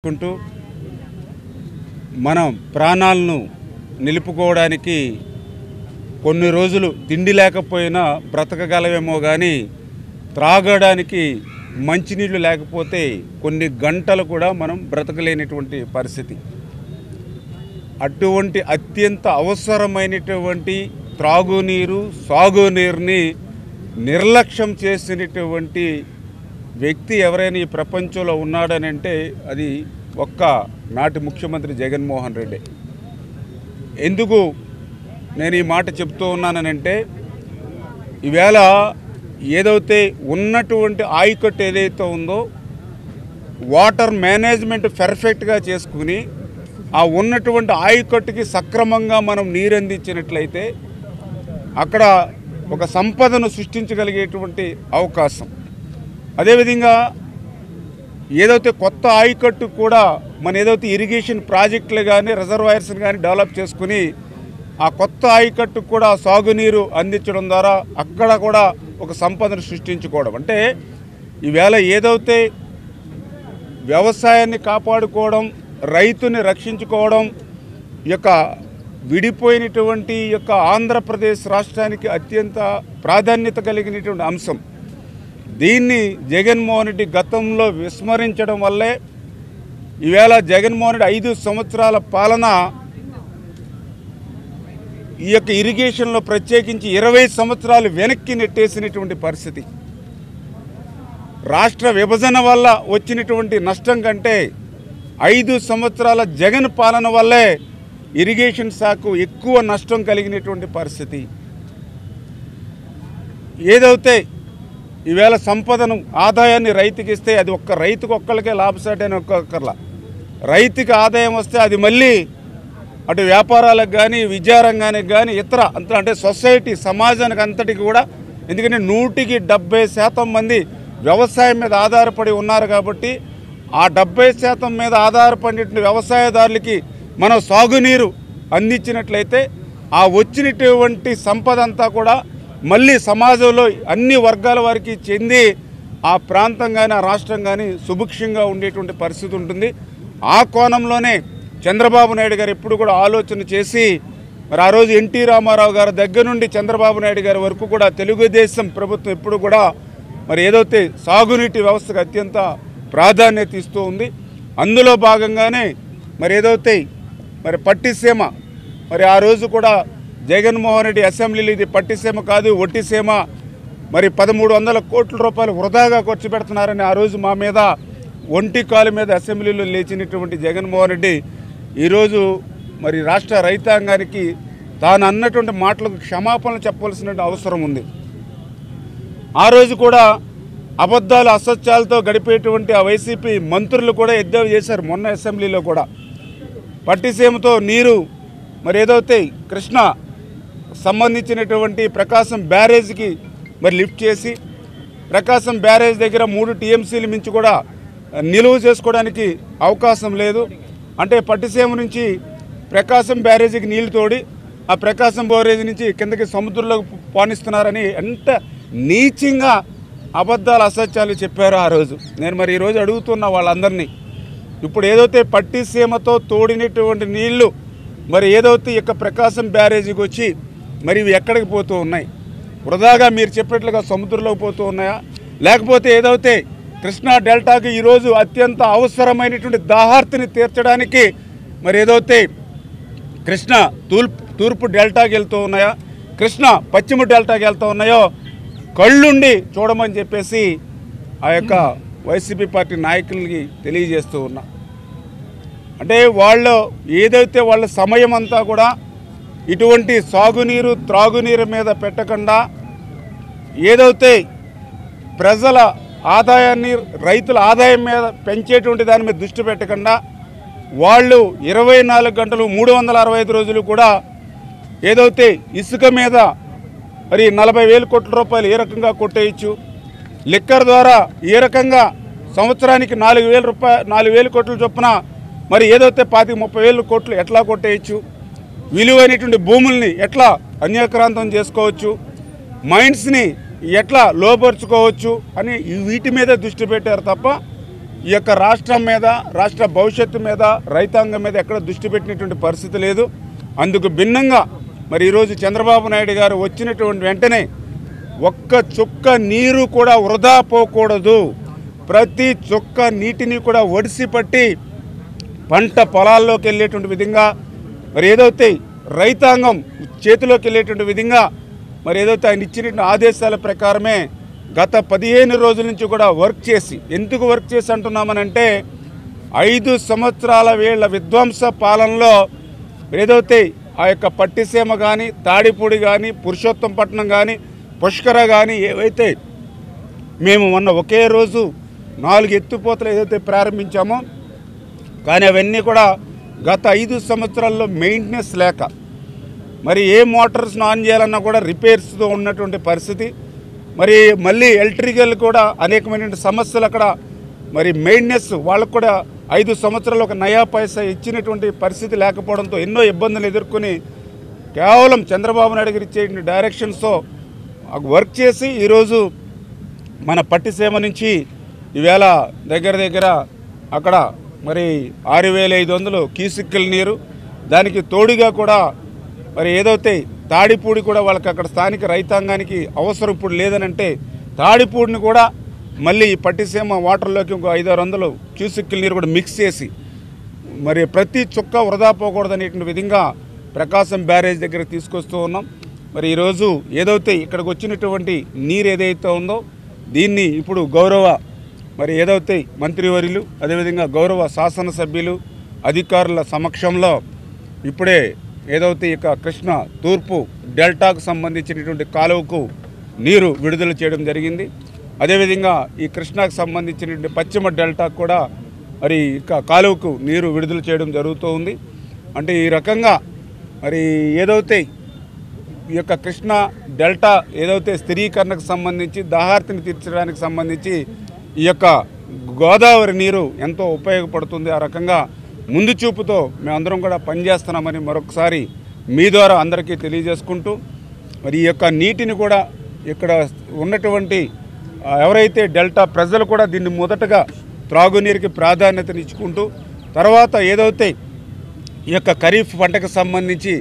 కుంటూ మనం ప్రాణాలను నిలుపుకోవడానికి కొన్ని రోజులు తిండి లేకపోయినా బ్రతకగలవేమో కానీ త్రాగడానికి మంచినీళ్ళు లేకపోతే కొన్ని గంటలు కూడా మనం బ్రతకలేనటువంటి పరిస్థితి. అటువంటి అత్యంత అవసరమైనటువంటి త్రాగునీరు సాగునీరుని నిర్లక్ష్యం చేసినటువంటి వ్యక్తి ఎవరైనా ఈ ప్రపంచంలో ఉన్నాడనంటే అది ఒక్క నాటి ముఖ్యమంత్రి జగన్మోహన్ రెడ్డి. ఎందుకు నేను ఈ మాట చెప్తూ ఉన్నానంటే ఈవేళ ఏదైతే ఉన్నటువంటి ఆయకట్టు ఏదైతే ఉందో వాటర్ మేనేజ్మెంట్ పర్ఫెక్ట్గా చేసుకుని ఆ ఉన్నటువంటి ఆయకట్టుకి సక్రమంగా మనం నీరు అందించినట్లయితే అక్కడ ఒక సంపదను సృష్టించగలిగేటువంటి అవకాశం. అదేవిధంగా ఏదైతే కొత్త ఆయకట్టు కూడా మన ఏదైతే ఇరిగేషన్ ప్రాజెక్టులు కానీ రిజర్వాయర్స్ని కానీ డెవలప్ చేసుకుని ఆ కొత్త ఆయకట్టు కూడా సాగునీరు అందించడం ద్వారా అక్కడ కూడా ఒక సంపదను సృష్టించుకోవడం. అంటే ఈవేళ ఏదైతే వ్యవసాయాన్ని కాపాడుకోవడం రైతుని రక్షించుకోవడం యొక్క విడిపోయినటువంటి యొక్క ఆంధ్రప్రదేశ్ రాష్ట్రానికి అత్యంత ప్రాధాన్యత కలిగినటువంటి అంశం. దీన్ని జగన్మోహన్ రెడ్డి గతంలో విస్మరించడం వల్లే ఈవేళ జగన్మోహన్ రెడ్డి 5 సంవత్సరాల పాలన ఈ యొక్క ఇరిగేషన్లో ప్రత్యేకించి 20 సంవత్సరాలు వెనక్కి నెట్టేసినటువంటి పరిస్థితి. రాష్ట్ర విభజన వల్ల వచ్చినటువంటి నష్టం కంటే 5 సంవత్సరాల జగన్ పాలన వల్లే ఇరిగేషన్ శాఖకు ఎక్కువ నష్టం కలిగినటువంటి పరిస్థితి. ఏదైతే ఈవేళ సంపదను ఆదాయాన్ని రైతుకి ఇస్తే అది ఒక్క రైతుకు ఒక్కరికే లాభసాటని ఒక్కొక్కర్లా రైతుకి ఆదాయం వస్తే అది మళ్ళీ అటు వ్యాపారాలకు కానీ విద్యారంగానికి కానీ ఇతర అంటే సొసైటీ సమాజానికి అంతటికి కూడా, ఎందుకంటే 170% మంది వ్యవసాయం మీద ఆధారపడి ఉన్నారు కాబట్టి ఆ 70% మీద ఆధారపడిన వ్యవసాయదారులకి మనం సాగునీరు అందించినట్లయితే ఆ వచ్చినటువంటి సంపద అంతా కూడా మళ్ళీ సమాజంలో అన్ని వర్గాల వారికి చెంది ఆ ప్రాంతం కానీ ఆ రాష్ట్రం కానీ సుభిక్షంగా ఉండేటువంటి పరిస్థితి ఉంటుంది. ఆ కోణంలోనే చంద్రబాబు నాయుడు గారు ఎప్పుడు కూడా ఆలోచన చేసి మరి ఆ రోజు ఎన్టీ రామారావు గారి దగ్గర నుండి చంద్రబాబు నాయుడు గారి వరకు కూడా తెలుగుదేశం ప్రభుత్వం ఎప్పుడు కూడా మరి ఏదైతే సాగునీటి వ్యవస్థకు అత్యంత ప్రాధాన్యత ఇస్తూ ఉంది. అందులో భాగంగానే మరి ఏదైతే మరి పట్టిసీమ మరి ఆ రోజు కూడా జగన్మోహన్ రెడ్డి అసెంబ్లీలో ఇది పట్టిసీమ కాదు ఒట్టిసీమ మరి 1300 కోట్ల రూపాయలు వృధాగా ఖర్చు పెడుతున్నారని ఆ రోజు మా మీద ఒంటి కాలు మీద అసెంబ్లీలో లేచినటువంటి జగన్మోహన్ రెడ్డి ఈరోజు మరి రాష్ట్ర రైతాంగానికి తాను అన్నటువంటి మాటలకు క్షమాపణలు చెప్పవలసిన అవసరం ఉంది. ఆ రోజు కూడా అబద్ధాలు అసత్యాలతో గడిపేటువంటి ఆ వైసీపీ మంత్రులు కూడా ఎద్దేవా చేశారు. మొన్న అసెంబ్లీలో కూడా పట్టిసీమతో నీరు మరి ఏదైతే కృష్ణ సంబంధించినటువంటి ప్రకాశం బ్యారేజ్కి మరి లిఫ్ట్ చేసి ప్రకాశం బ్యారేజ్ దగ్గర 3 టీఎంసీలు మించి కూడా నిలువ చేసుకోవడానికి అవకాశం లేదు. అంటే పట్టిసీమ నుంచి ప్రకాశం బ్యారేజీకి నీళ్లు తోడి ఆ ప్రకాశం బ్యారేజ్ నుంచి కిందకి సముద్రంలోకి పానిస్తున్నారని ఎంత నీచంగా అబద్ధాలు అసత్యాలు చెప్పారో ఆ రోజు. నేను మరి ఈరోజు అడుగుతున్న వాళ్ళందరినీ, ఇప్పుడు ఏదైతే పట్టిసీమతో తోడినటువంటి నీళ్లు మరి ఏదైతే ఇక ప్రకాశం బ్యారేజీకి వచ్చి మరి ఇవి ఎక్కడికి పోతూ ఉన్నాయి? వృధాగా మీరు చెప్పినట్లుగా సముద్రంలోకి పోతూ ఉన్నాయా? లేకపోతే ఏదైతే కృష్ణా డెల్టాకి ఈరోజు అత్యంత అవసరమైనటువంటి దాహార్తిని తీర్చడానికి మరి ఏదైతే కృష్ణ తూర్పు డెల్టాకి వెళ్తూ ఉన్నాయా, కృష్ణ పశ్చిమ డెల్టాకి వెళ్తూ ఉన్నాయో కళ్ళుండి చూడమని చెప్పేసి ఆ యొక్క వైసీపీ పార్టీ నాయకులకి తెలియజేస్తూ ఉన్నా. అంటే వాళ్ళు ఏదైతే వాళ్ళ సమయం అంతా కూడా ఇటువంటి సాగునీరు త్రాగునీరు మీద పెట్టకుండా ఏదైతే ప్రజల ఆదాయాన్ని రైతుల ఆదాయం మీద పెంచేటువంటి దాని మీద దృష్టి పెట్టకుండా వాళ్ళు 24 గంటలు 365 రోజులు కూడా ఏదైతే ఇసుక మీద మరి 40,000 కోట్ల రూపాయలు ఏ రకంగా కొట్టేయచ్చు, లిక్కర్ ద్వారా ఏ రకంగా సంవత్సరానికి 4,000 కోట్ల చొప్పున మరి ఏదైతే 25-30,000 కోట్లు ఎట్లా కొట్టేయచ్చు, విలువైనటువంటి భూముల్ని ఎట్లా అన్యాక్రాంతం చేసుకోవచ్చు, మైండ్స్ని ఎట్లా లోపరుచుకోవచ్చు అని వీటి మీద దృష్టి పెట్టారు తప్ప ఈ యొక్క రాష్ట్రం మీద, రాష్ట్ర భవిష్యత్తు మీద, రైతాంగం మీద ఎక్కడ దృష్టి పెట్టినటువంటి పరిస్థితి లేదు. అందుకు భిన్నంగా మరి ఈరోజు చంద్రబాబు నాయుడు గారు వచ్చినటువంటి వెంటనే ఒక్క చుక్క నీరు కూడా వృధా పోకూడదు, ప్రతి చుక్క నీటిని కూడా ఒడిసి పట్టి పంట పొలాల్లోకి వెళ్ళేటువంటి విధంగా, మరి ఏదైతే రైతాంగం చేతిలోకి వెళ్ళేటువంటి విధంగా మరి ఏదైతే ఆయన ఇచ్చిన ఆదేశాల ప్రకారమే గత 15 రోజుల నుంచి కూడా వర్క్ చేసి, ఎందుకు వర్క్ చేసి అంటున్నామనంటే 5 సంవత్సరాల వీళ్ళ విధ్వంస పాలనలో ఏదైతే ఆ యొక్క పట్టిసీమ కానీ, తాడిపూడి కానీ, పురుషోత్తంపట్నం కానీ, పుష్కర కానీ ఏవైతే మేము మొన్న ఒకే రోజు 4 ఎత్తిపోతలు ఏదైతే ప్రారంభించామో, కానీ అవన్నీ కూడా గత 5 సంవత్సరాల్లో మెయింటెనెన్స్ లేక, మరి ఏ మోటార్స్ను ఆన్ చేయాలన్నా కూడా రిపేర్స్తో ఉన్నటువంటి పరిస్థితి, మరి మళ్ళీ ఎలక్ట్రికల్ కూడా అనేకమైన సమస్యలు అక్కడ, మరి మెయింటెనెన్స్ వాళ్ళకు కూడా 5 సంవత్సరాలు ఒక నయా పైసా ఇచ్చినటువంటి పరిస్థితి లేకపోవడంతో ఎన్నో ఇబ్బందులు ఎదుర్కొని కేవలం చంద్రబాబు నాయుడు గారు ఇచ్చే డైరెక్షన్స్తో వర్క్ చేసి ఈరోజు మన పట్టిసీమ నుంచి ఈవేళ దగ్గర అక్కడ మరి 6500 క్యూసెక్కుల నీరు, దానికి తోడుగా కూడా మరి ఏదైతే తాడిపూడి కూడా వాళ్ళకి అక్కడ స్థానిక రైతాంగానికి అవసరం ఇప్పుడు లేదనంటే తాడిపూడిని కూడా మళ్ళీ ఈ పట్టిసీమ వాటర్లోకి ఇంకో 500-600 క్యూసెక్కుల నీరు కూడా మిక్స్ చేసి మరి ప్రతి చుక్క వృధా పోకూడదనేటువంటి విధంగా ప్రకాశం బ్యారేజ్ దగ్గర తీసుకొస్తూ ఉన్నాం. మరి ఈరోజు ఏదైతే ఇక్కడికి వచ్చినటువంటి నీరు ఏదైతే ఉందో దీన్ని ఇప్పుడు గౌరవ మరి ఏదైతే మంత్రివర్యులు, అదేవిధంగా గౌరవ శాసనసభ్యులు, అధికారుల సమక్షంలో ఇప్పుడే ఏదైతే ఇక కృష్ణ తూర్పు డెల్టాకు సంబంధించినటువంటి కాలువకు నీరు విడుదల చేయడం జరిగింది. అదేవిధంగా ఈ కృష్ణాకు సంబంధించినటువంటి పశ్చిమ డెల్టాకు కూడా మరి ఇక కాలువకు నీరు విడుదల చేయడం జరుగుతూ ఉంది. అంటే ఈ రకంగా మరి ఏదైతే ఈ యొక్క కృష్ణా డెల్టా ఏదైతే స్థిరీకరణకు సంబంధించి, దాహార్తిని తీర్చడానికి సంబంధించి ఈ యొక్క గోదావరి నీరు ఎంతో ఉపయోగపడుతుంది. ఆ రకంగా ముందు చూపుతో మేమందరం కూడా పనిచేస్తున్నామని మరొకసారి మీ ద్వారా అందరికీ తెలియజేసుకుంటూ, మరి ఈ యొక్క నీటిని కూడా ఇక్కడ ఉన్నటువంటి ఎవరైతే డెల్టా ప్రజలు కూడా దీన్ని మొదటగా త్రాగునీరుకి ప్రాధాన్యతనిచ్చుకుంటూ, తర్వాత ఏదైతే ఈ యొక్క ఖరీఫ్ పంటకు సంబంధించి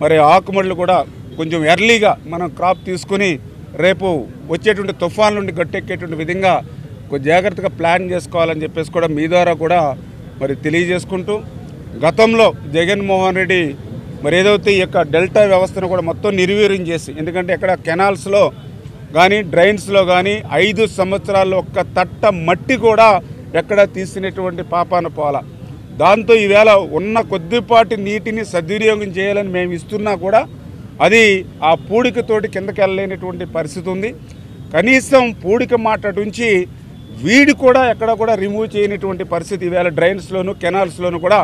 మరి ఆకుమడులు కూడా కొంచెం ఎర్లీగా మనం క్రాప్ తీసుకుని రేపు వచ్చేటువంటి తుఫాన్ నుండి గట్టెక్కేటువంటి విధంగా జాగ్రత్తగా ప్లాన్ చేసుకోవాలని చెప్పేసి కూడా మీ ద్వారా కూడా మరి తెలియజేసుకుంటూ, గతంలో జగన్మోహన్ రెడ్డి మరి ఏదైతే ఈ యొక్క డెల్టా వ్యవస్థను కూడా మొత్తం నిర్వీర్యం చేసి, ఎందుకంటే ఎక్కడ కెనాల్స్లో కానీ డ్రైన్స్లో కానీ 5 సంవత్సరాల్లో ఒక్క తట్ట మట్టి కూడా ఎక్కడ తీసినటువంటి పాపాన పోల. దాంతో ఈవేళ ఉన్న కొద్దిపాటి నీటిని సద్వినియోగం చేయాలని మేము ఇస్తున్నా కూడా అది ఆ పూడికతోటి కిందకి వెళ్ళలేనటువంటి పరిస్థితి ఉంది. కనీసం పూడిక మాటటుంచి వీడి కూడా ఎక్కడ కూడా రిమూవ్ చేయనటువంటి పరిస్థితి ఈవేళ డ్రైన్స్లోను కెనాల్స్లోను కూడా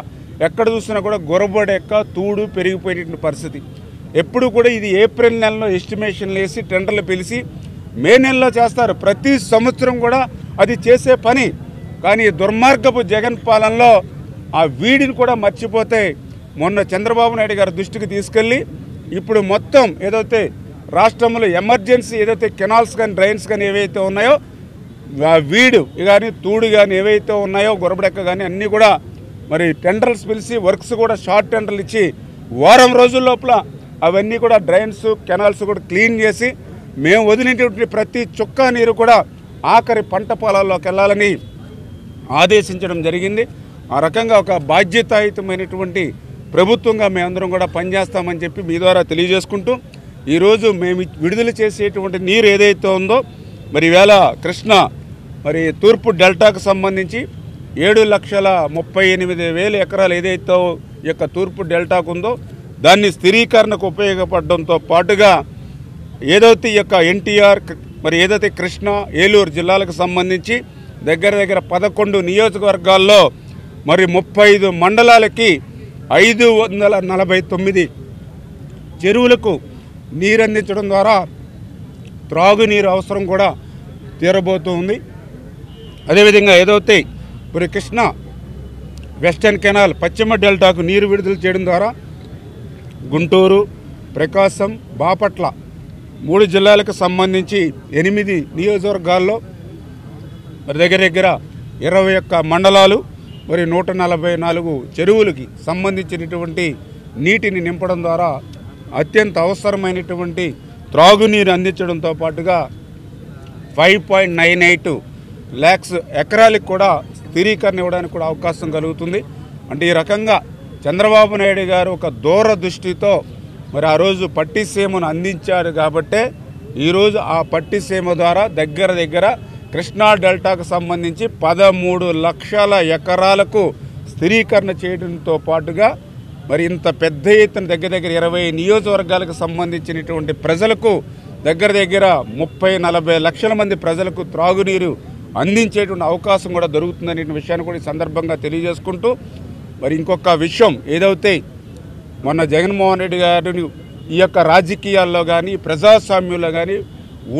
ఎక్కడ చూసినా కూడా గొరబడెక్క తూడు పెరిగిపోయినటువంటి పరిస్థితి. ఎప్పుడు కూడా ఇది ఏప్రిల్ నెలలో ఎస్టిమేషన్లు వేసి టెండర్లు పిలిచి మే నెలలో చేస్తారు. ప్రతి సంవత్సరం కూడా అది చేసే పని. కానీ దుర్మార్గపు జగన్ పాలనలో ఆ వీడిని కూడా మర్చిపోతే మొన్న చంద్రబాబు నాయుడు గారి దృష్టికి తీసుకెళ్ళి ఇప్పుడు మొత్తం ఏదైతే రాష్ట్రంలో ఎమర్జెన్సీ ఏదైతే కెనాల్స్ కానీ డ్రైన్స్ కానీ ఏవైతే ఉన్నాయో వీడు కానీ తూడు కానీ ఏవైతే ఉన్నాయో గొరబడెక్క కానీ అన్నీ కూడా మరి టెండర్స్ పిలిచి వర్క్స్ కూడా షార్ట్ టెండర్లు ఇచ్చి వారం రోజుల లోపల అవన్నీ కూడా డ్రైన్స్ కెనాల్స్ కూడా క్లీన్ చేసి మేము వదిలినటువంటి ప్రతి చుక్క నీరు కూడా ఆఖరి పంట పొలాల్లోకి వెళ్ళాలని ఆదేశించడం జరిగింది. ఆ రకంగా ఒక బాధ్యతాయుతమైనటువంటి ప్రభుత్వంగా మేమందరం కూడా పనిచేస్తామని చెప్పి మీ ద్వారా తెలియజేసుకుంటూ, ఈరోజు మేము విడుదల చేసేటువంటి నీరు ఏదైతే ఉందో మరి ఈవేళ కృష్ణ మరి తూర్పు డెల్టాకు సంబంధించి 7,38,000 ఎకరాలు ఏదైతే ఈ యొక్క తూర్పు డెల్టాకు ఉందో దాన్ని స్థిరీకరణకు ఉపయోగపడడంతో పాటుగా ఏదైతే ఈ యొక్క ఎన్టీఆర్ మరి ఏదైతే కృష్ణ ఏలూరు జిల్లాలకు సంబంధించి దగ్గర 11 నియోజకవర్గాల్లో మరి 35 మండలాలకి 549 చెరువులకు నీరందించడం ద్వారా త్రాగునీరు అవసరం కూడా తీరబోతుంది. అదేవిధంగా ఏదైతే మరి కృష్ణ వెస్టర్న్ కెనాల్ పశ్చిమ డెల్టాకు నీరు విడుదల చేయడం ద్వారా గుంటూరు, ప్రకాశం, బాపట్ల 3 జిల్లాలకు సంబంధించి 8 నియోజకవర్గాల్లో మరి దగ్గర 21 మండలాలు మరి 144 చెరువులకి సంబంధించినటువంటి నీటిని నింపడం ద్వారా అత్యంత అవసరమైనటువంటి త్రాగునీరు అందించడంతో పాటుగా 5.98 lakhs ఎకరాలకు కూడా స్థిరీకరణ ఇవ్వడానికి కూడా అవకాశం కలుగుతుంది. అంటే ఈ రకంగా చంద్రబాబు నాయుడు గారు ఒక దూరదృష్టితో మరి ఆ రోజు పట్టిసీమను అందించారు కాబట్టే ఈరోజు ఆ పట్టిసీమ ద్వారా దగ్గర కృష్ణా డెల్టాకు సంబంధించి 13 లక్షల ఎకరాలకు స్థిరీకరణ చేయడంతో పాటుగా మరి ఇంత పెద్ద ఎత్తున దగ్గర 20 నియోజకవర్గాలకు సంబంధించినటువంటి ప్రజలకు దగ్గర 30-40 లక్షల మంది ప్రజలకు త్రాగునీరు అందించేటువంటి అవకాశం కూడా దొరుకుతుందనే విషయాన్ని కూడా ఈ సందర్భంగా తెలియజేసుకుంటూ మరి ఇంకొక విషయం ఏదైతే మొన్న జగన్మోహన్ రెడ్డి గారిని ఈ యొక్క రాజకీయాల్లో కానీ ప్రజాస్వామ్యంలో కానీ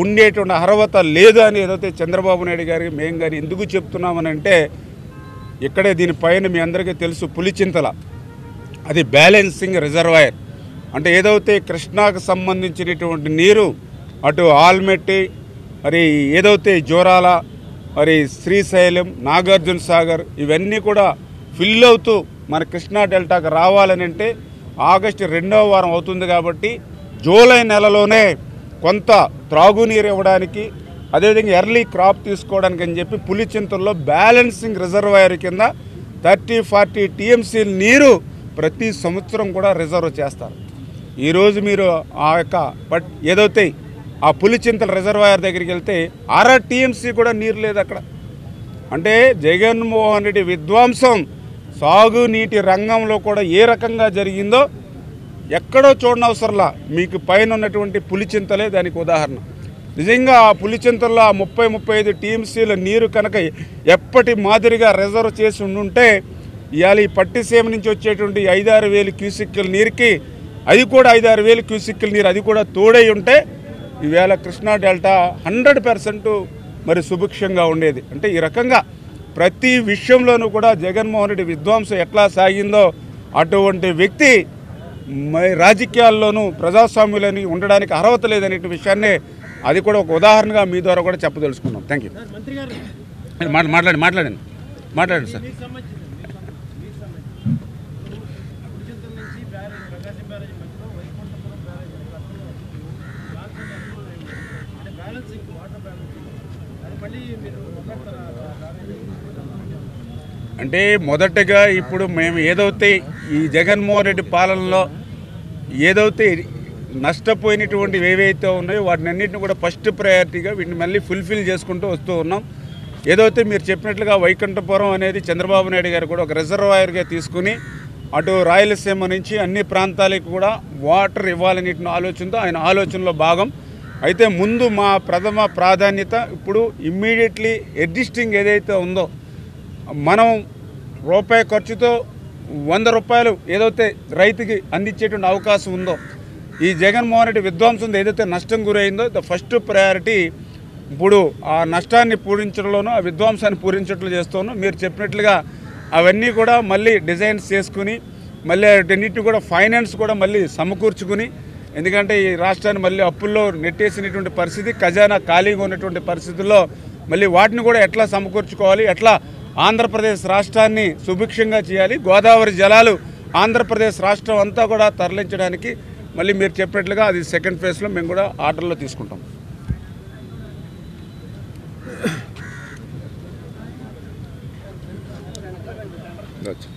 ఉండేటువంటి అర్హత లేదు అని ఏదైతే చంద్రబాబు నాయుడు గారికి మేము కానీ ఎందుకు చెప్తున్నామనంటే ఇక్కడే దీనిపైన మీ అందరికీ తెలుసు పులిచింతల అది బ్యాలెన్సింగ్ రిజర్వాయర్ అంటే ఏదైతే కృష్ణాకు సంబంధించినటువంటి నీరు అటు ఆల్మెట్టి మరి ఏదైతే జోరాల మరి శ్రీశైలం నాగార్జున సాగర్ ఇవన్నీ కూడా ఫిల్ అవుతూ మన కృష్ణా డెల్టాకు రావాలని అంటే ఆగస్టు 2వ వారం అవుతుంది కాబట్టి జూలై నెలలోనే కొంత త్రాగునీరు ఇవ్వడానికి అదేవిధంగా ఎర్లీ క్రాప్ తీసుకోవడానికి అని చెప్పి పులిచింతల్లో బ్యాలెన్సింగ్ రిజర్వాయర్ కింద 30-40 టీఎంసీ నీరు ప్రతి సంవత్సరం కూడా రిజర్వ్ చేస్తారు. ఈరోజు మీరు ఆ యొక్క ఏదైతే ఆ పులిచింతల రిజర్వాయర్ దగ్గరికి వెళ్తే 6 టీఎంసీ కూడా నీరు లేదు అక్కడ. అంటే జగన్మోహన్ రెడ్డి విధ్వంసం సాగునీటి రంగంలో కూడా ఏ రకంగా జరిగిందో ఎక్కడో చూడనవసరంలా మీకు పైన ఉన్నటువంటి పులిచింతలే దానికి ఉదాహరణ. నిజంగా ఆ పులిచింతల్లో ఆ 30-35 టీఎంసీల నీరు కనుక ఎప్పటి మాదిరిగా రిజర్వ్ చేసి ఉండుంటే ఇవాళ ఈ పట్టిసీమ నుంచి వచ్చేటువంటి 5-6 వేల క్యూసిక్కుల నీరుకి అది కూడా 5-6 వేల క్యూసిక్కుల నీరు అది కూడా తోడై ఉంటే ఈవేళ కృష్ణా డెల్టా 100% మరి సుభిక్షంగా ఉండేది. అంటే ఈ రకంగా ప్రతి విషయంలోనూ కూడా జగన్మోహన్ రెడ్డి విధ్వంసం ఎట్లా సాగిందో అటువంటి వ్యక్తి రాజకీయాల్లోనూ ప్రజాస్వామ్యంలోని ఉండడానికి అర్హత లేదనే విషయాన్ని అది కూడా ఒక ఉదాహరణగా మీ ద్వారా కూడా చెప్పదలుచుకున్నాం. Thank you. మాట్లాడండి సార్. అంటే మొదటగా ఇప్పుడు మేము ఏదైతే ఈ జగన్మోహన్ రెడ్డి పాలనలో ఏదైతే నష్టపోయినటువంటివి ఏవైతే ఉన్నాయో వాటిని అన్నింటిని కూడా ఫస్ట్ ప్రయారిటీగా వీటిని మళ్ళీ ఫుల్ఫిల్ చేసుకుంటూ వస్తూ ఉన్నాం. ఏదైతే మీరు చెప్పినట్లుగా వైకుంఠపురం అనేది చంద్రబాబు నాయుడు గారు కూడా ఒక రిజర్వాయర్గా తీసుకుని అటు రాయలసీమ నుంచి అన్ని ప్రాంతాలకు కూడా వాటర్ ఇవ్వాలనే ఆలోచనతో ఆయన ఆలోచనలో భాగం. అయితే ముందు మా ప్రథమ ప్రాధాన్యత ఇప్పుడు ఇమ్మీడియట్లీ ఎగ్జిస్టింగ్ ఏదైతే ఉందో మనం రూపాయి ఖర్చుతో 100 రూపాయలు ఏదైతే రైతుకి అందించేటువంటి అవకాశం ఉందో ఈ జగన్మోహన్ రెడ్డి విధ్వంసం ఏదైతే నష్టం గురైందో ద ఫస్ట్ ప్రయారిటీ ఇప్పుడు ఆ నష్టాన్ని పూరించడంలోనూ ఆ విధ్వంసాన్ని పూరించట్లు చేస్తాను. మీరు చెప్పినట్లుగా అవన్నీ కూడా మళ్ళీ డిజైన్స్ చేసుకుని మళ్ళీ వాటన్నిటిని కూడా ఫైనాన్స్ కూడా మళ్ళీ సమకూర్చుకుని ఎందుకంటే ఈ రాష్ట్రాన్ని మళ్ళీ అప్పుల్లో నెట్టేసినటువంటి పరిస్థితి ఖజానా ఖాళీగా ఉన్నటువంటి పరిస్థితుల్లో మళ్ళీ వాటిని కూడా ఎట్లా సమకూర్చుకోవాలి ఎట్లా ఆంధ్రప్రదేశ్ రాష్ట్రాన్ని సుభిక్షంగా చేయాలి గోదావరి జలాలు ఆంధ్రప్రదేశ్ రాష్ట్రం అంతా కూడా తరలించడానికి మళ్ళీ మీరు చెప్పినట్లుగా అది సెకండ్ ఫేజ్లో మేము కూడా ఆర్డర్లో తీసుకుంటాం. Gotcha.